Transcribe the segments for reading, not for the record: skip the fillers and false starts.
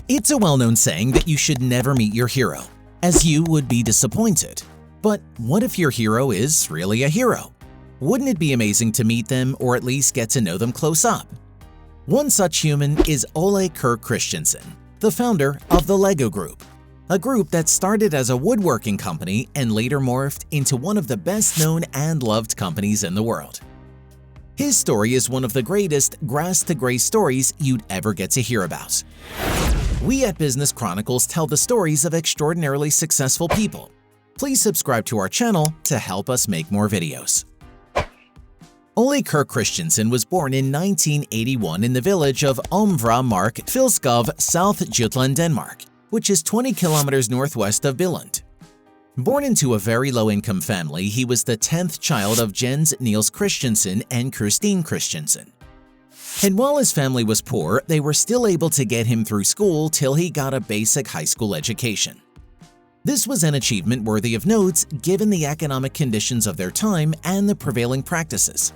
It's a well-known saying that you should never meet your hero, as you would be disappointed. But what if your hero is really a hero? Wouldn't it be amazing to meet them or at least get to know them close up? One such human is Ole Kirk Christiansen, the founder of the Lego Group, a group that started as a woodworking company and later morphed into one of the best-known and loved companies in the world. His story is one of the greatest grass-to-grace stories you'd ever get to hear about. We at Business Chronicles tell the stories of extraordinarily successful people. Please subscribe to our channel to help us make more videos. Ole Kirk Christiansen was born in 1981 in the village of Omvra Mark, Filskov, South Jutland, Denmark, which is 20 kilometers northwest of Billund. Born into a very low-income family, he was the 10th child of Jens Niels Christiansen and Christine Christiansen. And while his family was poor, they were still able to get him through school till he got a basic high school education. This was an achievement worthy of note given the economic conditions of their time and the prevailing practices.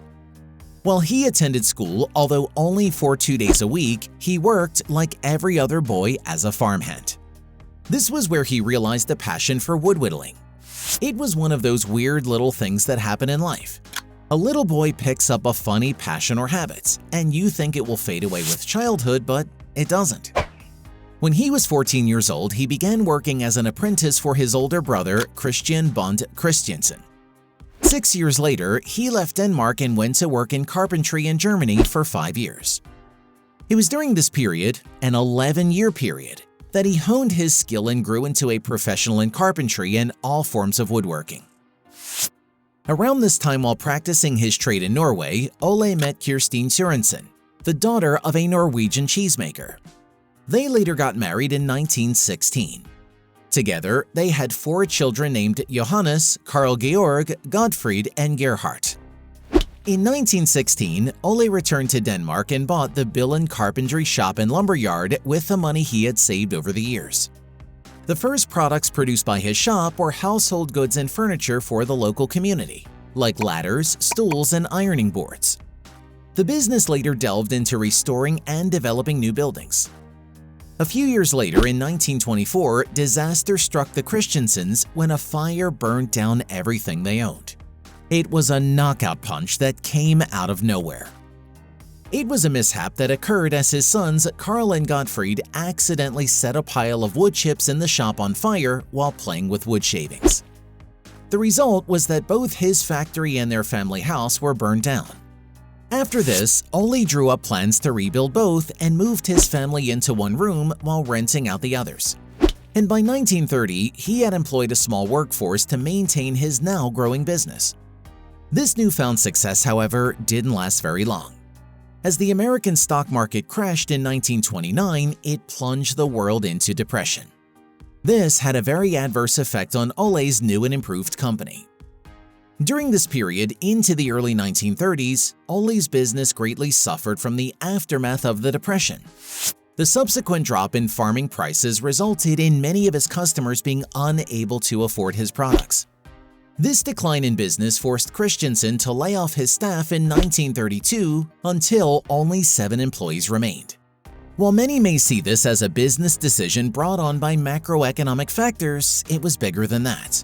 While he attended school, although only for 2 days a week, he worked like every other boy as a farmhand. This was where he realized a passion for wood whittling. It was one of those weird little things that happen in life. A little boy picks up a funny passion or habit, and you think it will fade away with childhood, but it doesn't. When he was 14 years old, he began working as an apprentice for his older brother, Christian Bond Christiansen. 6 years later, he left Denmark and went to work in carpentry in Germany for 5 years. It was during this period, an 11-year period, that he honed his skill and grew into a professional in carpentry and all forms of woodworking. Around this time, while practicing his trade in Norway, Ole met Kirstine Sørensen, the daughter of a Norwegian cheesemaker. They later got married in 1916. Together, they had 4 children named Johannes, Carl Georg, Gottfried, and Gerhard. In 1916, Ole returned to Denmark and bought the Billund Carpentry Shop and Lumberyard with the money he had saved over the years. The first products produced by his shop were household goods and furniture for the local community, like ladders, stools, and ironing boards. The business later delved into restoring and developing new buildings. A few years later, in 1924, disaster struck the Christiansens when a fire burned down everything they owned. It was a knockout punch that came out of nowhere. It was a mishap that occurred as his sons, Carl and Gottfried, accidentally set a pile of wood chips in the shop on fire while playing with wood shavings. The result was that both his factory and their family house were burned down. After this, Ole drew up plans to rebuild both and moved his family into one room while renting out the others. And by 1930, he had employed a small workforce to maintain his now growing business. This newfound success, however, didn't last very long. As the American stock market crashed in 1929, it plunged the world into depression. This had a very adverse effect on Ole's new and improved company. During this period, into the early 1930s, Ole's business greatly suffered from the aftermath of the Depression. The subsequent drop in farming prices resulted in many of his customers being unable to afford his products. This decline in business forced Christiansen to lay off his staff in 1932 until only 7 employees remained. While many may see this as a business decision brought on by macroeconomic factors, it was bigger than that.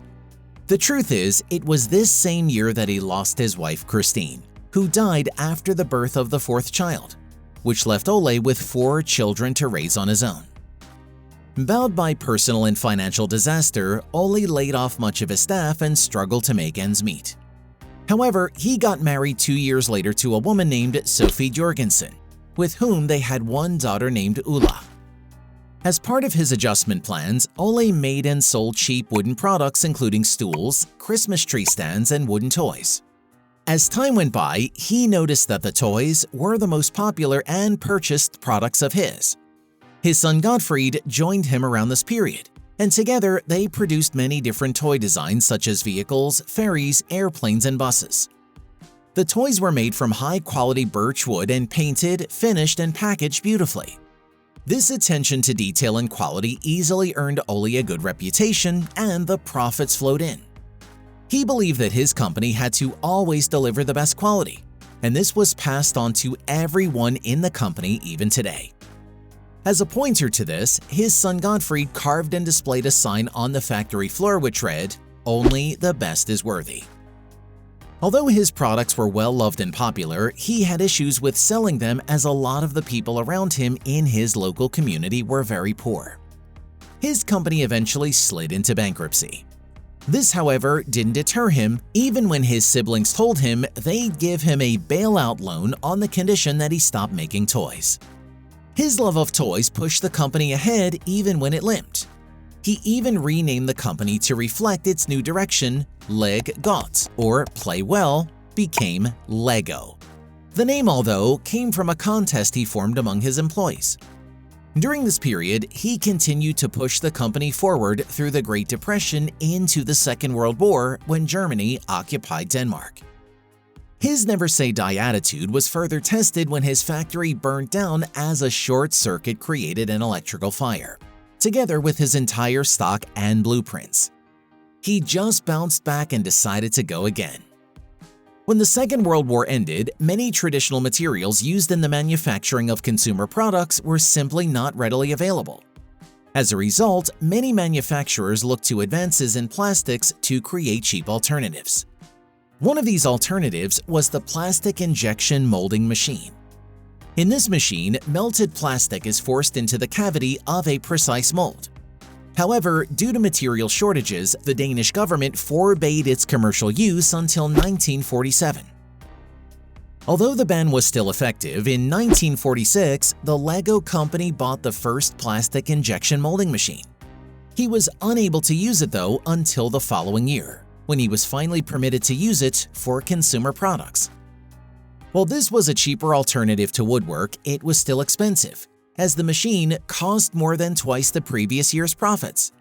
The truth is, it was this same year that he lost his wife Christine, who died after the birth of the 4th child, which left Ole with 4 children to raise on his own. Bowed by personal and financial disaster, Ole laid off much of his staff and struggled to make ends meet. However, he got married 2 years later to a woman named Sophie Jorgensen, with whom they had one daughter named Ulla. As part of his adjustment plans, Ole made and sold cheap wooden products including stools, Christmas tree stands, and wooden toys. As time went by, he noticed that the toys were the most popular and purchased products of his. His son Gottfried joined him around this period, and together they produced many different toy designs such as vehicles, ferries, airplanes, and buses. The toys were made from high-quality birch wood and painted, finished, and packaged beautifully. This attention to detail and quality easily earned Ole a good reputation, and the profits flowed in. He believed that his company had to always deliver the best quality, and this was passed on to everyone in the company even today. As a pointer to this, his son Gottfried carved and displayed a sign on the factory floor which read, "Only the best is worthy." Although his products were well loved and popular, he had issues with selling them as a lot of the people around him in his local community were very poor. His company eventually slid into bankruptcy. This, however, didn't deter him, even when his siblings told him they'd give him a bailout loan on the condition that he stopped making toys. His love of toys pushed the company ahead even when it limped. He even renamed the company to reflect its new direction. Leg Gott, or play well, became Lego. The name, although, came from a contest he formed among his employees. During this period, he continued to push the company forward through the Great Depression into the Second World War when Germany occupied Denmark. His never-say-die attitude was further tested when his factory burned down as a short circuit created an electrical fire, together with his entire stock and blueprints. He just bounced back and decided to go again. When the Second World War ended, many traditional materials used in the manufacturing of consumer products were simply not readily available. As a result, many manufacturers looked to advances in plastics to create cheap alternatives. One of these alternatives was the plastic injection molding machine. In this machine, melted plastic is forced into the cavity of a precise mold. However, due to material shortages, the Danish government forbade its commercial use until 1947. Although the ban was still effective, in 1946, the Lego company bought the first plastic injection molding machine. He was unable to use it, though, until the following year, when he was finally permitted to use it for consumer products. While this was a cheaper alternative to woodwork, it was still expensive, as the machine cost more than twice the previous year's profits.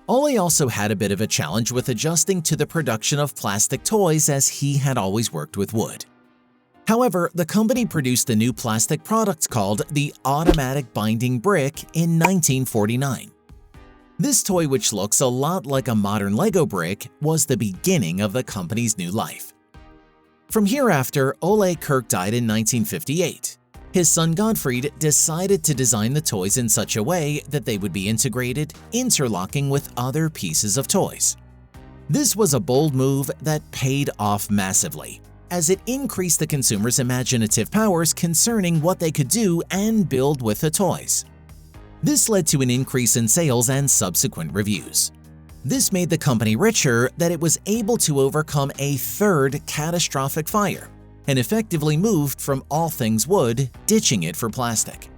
Ole also had a bit of a challenge with adjusting to the production of plastic toys, as he had always worked with wood. However, the company produced a new plastic product called the automatic binding brick in 1949. This toy, which looks a lot like a modern Lego brick, was the beginning of the company's new life. From hereafter, Ole Kirk died in 1958. His son Gottfried decided to design the toys in such a way that they would be integrated, interlocking with other pieces of toys. This was a bold move that paid off massively, as it increased the consumer's imaginative powers concerning what they could do and build with the toys. This led to an increase in sales and subsequent reviews. This made the company richer that it was able to overcome a third catastrophic fire, and effectively moved from all things wood, ditching it for plastic.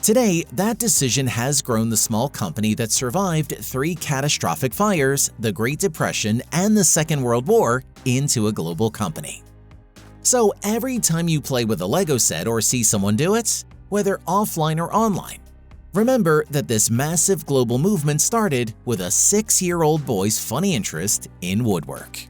Today, that decision has grown the small company that survived 3 catastrophic fires, the Great Depression, and the Second World War into a global company. So every time you play with a Lego set or see someone do it, whether offline or online, remember that this massive global movement started with a 6-year-old boy's funny interest in woodwork.